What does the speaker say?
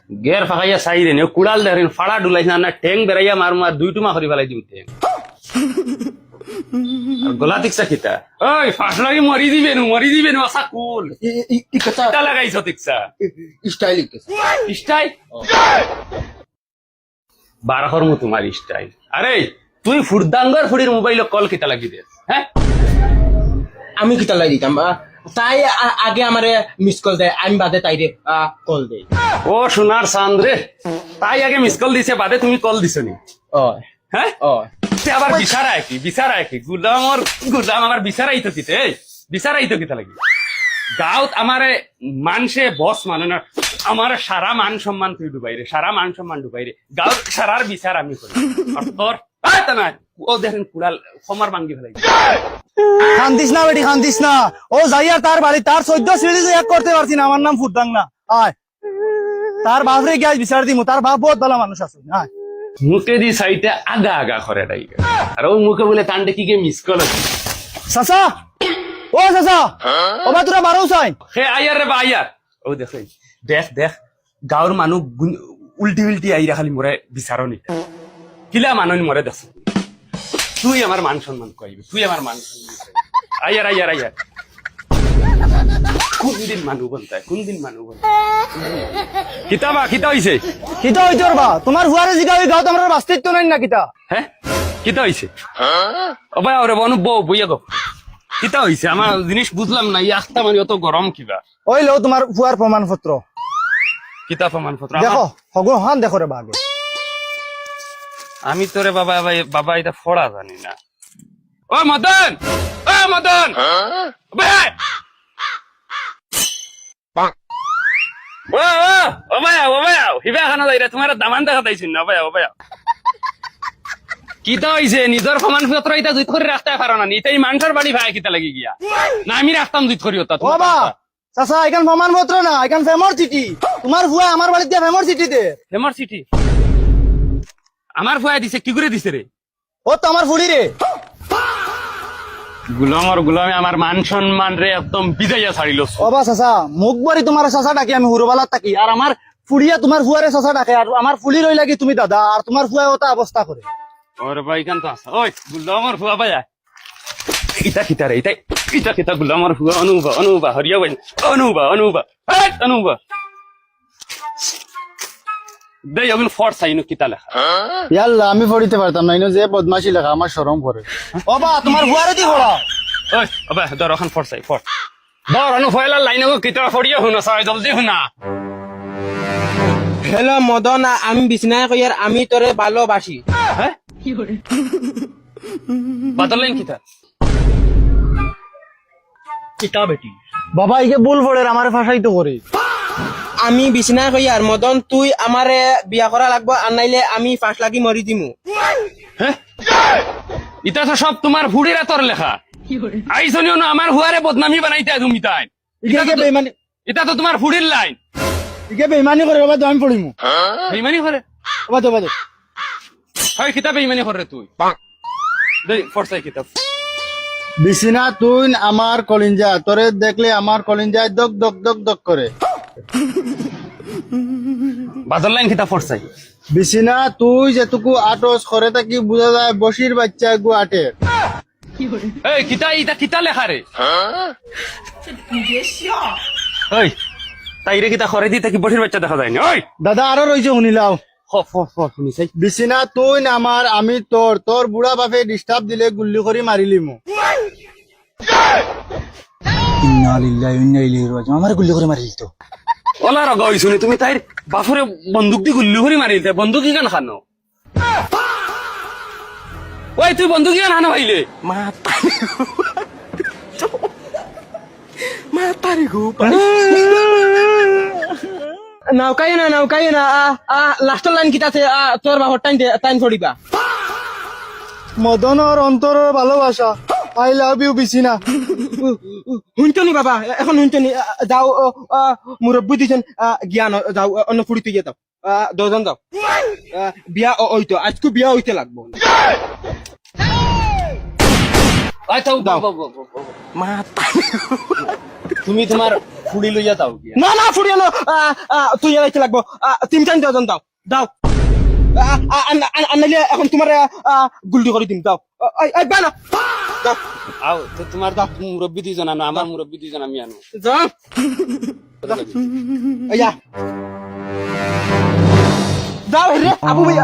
গের ফাঁকাইয়া চাই রে কুড়াল দেন ফাড়া ডুলাইছে না ঠেং বেড়াইয়া মার মার দুই টুমা করি ফেলাই দিম ঠেং গলা তিকসা খিতা ওই ফাঁস লাগি মরি দিবেন আসা কুল তা লাগাইছ তিকসা স্টাইল স্টাইল বারহর মো তোমার স্টাইল আরে তুই ফুরদাঙ্গর ফুড়ির মোবাইল কল কিতা লাগি দে হ্যাঁ আমি কিতা লাই দিতাম তাই আগে আমারে মিস কল দেয় আমি বাদে তাইরে কল দেই ও সোনার চাঁদ রে তাই আগে মিস কল দিছে বাদে তুমি কল দিছ নি ও হ্যাঁ ও আবার বিচারা কি গুলাম আমার বিচারাই তো কিতে বিচারাই তো কিতা লাগি গাঁত আমারে মানসে বস মানে না আমার সারা মান সম্মান তুই ডুবাইরে সারা মান সম্মান ডুবাইরে গাঁত সারার বিচার আমি করি আর তোর তা না ও দেখেন কুড়াল খমার ভাঙ্গি ফেলাই খান্দিস না বেটি খান্দিস না ও যাইয়া তার বাড়ি তার 14 সিঁড়ি এক করতে পারছি না আমার নাম ফুরদাং না আয় তার বাপরে গিয়ে বিচার দিমু তার বাপ বহুত ভালো মানুষ আছে আয় মুখে দি সাইটে আগা করে ডাই আর ও মুখে বলে তান্ডে কি কে মিস কল চাচা ও চাচা ও বা তোরা বারো চাই হে আয়ার রে বা আয়ার ও দেখ গাঁৱৰ মানুহ উল্টি আইরা খালি মরে বিচারনি কিলা মানুষ মরে দেখ তুই আমার মান সম্মান কইবি তুই আমার মান সম্মান আয়ার কোনদিন মানুষ কিতা হইছে কিতা হইতে বা তোমার হুয়ারে জিগা ওই গাঁত আমরা বাস্তিত্ব নাই না কিতা হ্যাঁ কিতা হইছে ও ভাই ওরে বনু বইয়া গো কিতা হইছে আমার জিনিস বুঝলাম না ইয়াখতা মানে অত গরম কিবা ওই লো তোমার হুয়ার প্রমাণপত্র কিতা প্রমাণপত্র দেখো হগো হান দেখো রে বাগে আমি তোরে বাবা এটা ফড়া জানি না ও মদন ও ভাইয়া হিবা খানা যাই তোমার দামান দেখা দিয়েছি না ভাইয়া কিতা হইছে নিজের প্রমাণপত্র এটা জুত করে রাখতে পারো না এটাই মানুষের বাড়ি ভাই কিতা লাগি গিয়া না আমি রাখতাম জুত করি ওটা ও বা চাচা এখান প্রমাণপত্র না এখান ফেমর চিঠি তোমার হুয়া আমার বাড়িতে দিয়া ফেমর চিঠি দে ফেমর সিটি আমার ফুয়া দিছে কি করে দিছে রে ও তো আমার ফুড়ি রে গুলামে আমার মান সম্মান রে একদম বিদাইয়া ছাড়িল ও বা চাচা মুখ বাড়ি তোমার চাচা ডাকি আমি হুরবালাত থাকি আর আমার ফুড়িয়া তোমার ফুয়ারে চাচা ডাকে আর আমার ফুলি রই লাগি তুমি দাদা আর তোমার ফুয়া ওটা অবস্থা করে ওরে ভাই কান তো আসা ওই গুলামর ফুয়া ভাইয়া ইটা কিতা রে ইটা কিতা গুলামর ফুয়া অনুবা হরিয়া ভাই অনুবা দেই আমি ফোর্স আইনো কিতা লেখা ইয়াল্লা আমি পড়িতে পারতাম না ইনো যে বদমাশি লেখা আমার শরম করে ও বা তোমার ফুয়ারে দি পড়া ওই আবা দর এখন ফোর্স দর অনু ফয়লা লাইনো কিতা ফড়িয়া হুনা সাই জলদি হুনা হ্যালো মদন আমি বিছনায় কইয়ার আমি তোরে ভালোবাসি হ্যাঁ বাদলেন কিতা কিতা বেটি বাবা ইকে ভুল পড়ে আমার ফাঁসাইতো করে আমি বিছনায় কইয়ার মদন তুই আমারে বিয়া করা লাগবো আর নাইলে আমি ফাঁস লাগি মরি দিমু হ্যাঁ ইটা তো সব তোমার ফুড়ির তোর লেখা আইসনিও না আমার হুয়ারে বদনামি বানাইতে তুমি তাই ইকে বেইমানি এটা তো তোমার ফুড়ির লাইন ইকে বেইমানি করে বাবা তো আমি পড়িমু বেইমানি করে বাবা হয় কিতাব বেইমানি করে তুই দেই ফরসাই কিতাব বিছিনা তুই আমার কলিঞ্জা তোরে দেখলে আমার কলিঞ্জায় দক দক দক দক করে বাদল লাইন কিতাব ফরসাই বিছিনা তুই যেটুকু আটস করে থাকি বোঝা যায় বসির বাচ্চা গু আটে এই কিতা লেখা রে ওই তাইরে কিতা করে দিতে কি বসির বাচ্চা দেখা যায় না ওই দাদা আরো রইছে শুনিলাও শুনিছাই বিছিনা তুই আমার আমি তোর বুড়া বাপে ডিস্টার্ব দিলে গুল্লি করে মারিলিমু ইন্না লিল্লাহি ওয়া ইন্না ইলাইহি রাজিউন আমার গুল্লি করে মারিল তো ওলা রগা হইছনি তুমি তাইর বাফরে বন্দুক দি গুল্লি করে মারিলতে বন্দুক কেন খানো ওই তুই বন্দুক কেন খানো ভাইলে মাতারে গো নাউকাই না লাস্টের লাইন কিতাছে তোর বাপর টাইম ফড়িবা মদনের অন্তরের ভালোবাসা আই লাভ ইউ বিছিনা শুনছনি বাবা এখন শুনছনি যাও মুরব্বী দিছেন জ্ঞান যাও অন্য ফুড়ি তুই যাও দজন যাও বিয়া হইতো আজকে বিয়া হইতে লাগবো আই তাও মাতা তুমি তোমার ফুড়ি লইয়া যাও গিয়া না না ফুড়িয়ে নো তুই এলাইতে লাগবো 3-4 জন দাও দাও আনাইলে এখন তোমার গুলটি করে দিম দাও এই বানা দাও আও তো তোমার মুরব্বী দুইজন আনো আমার মুরব্বী দুইজন আমি আনো যা আয়া দাও রে আবু ভাইয়া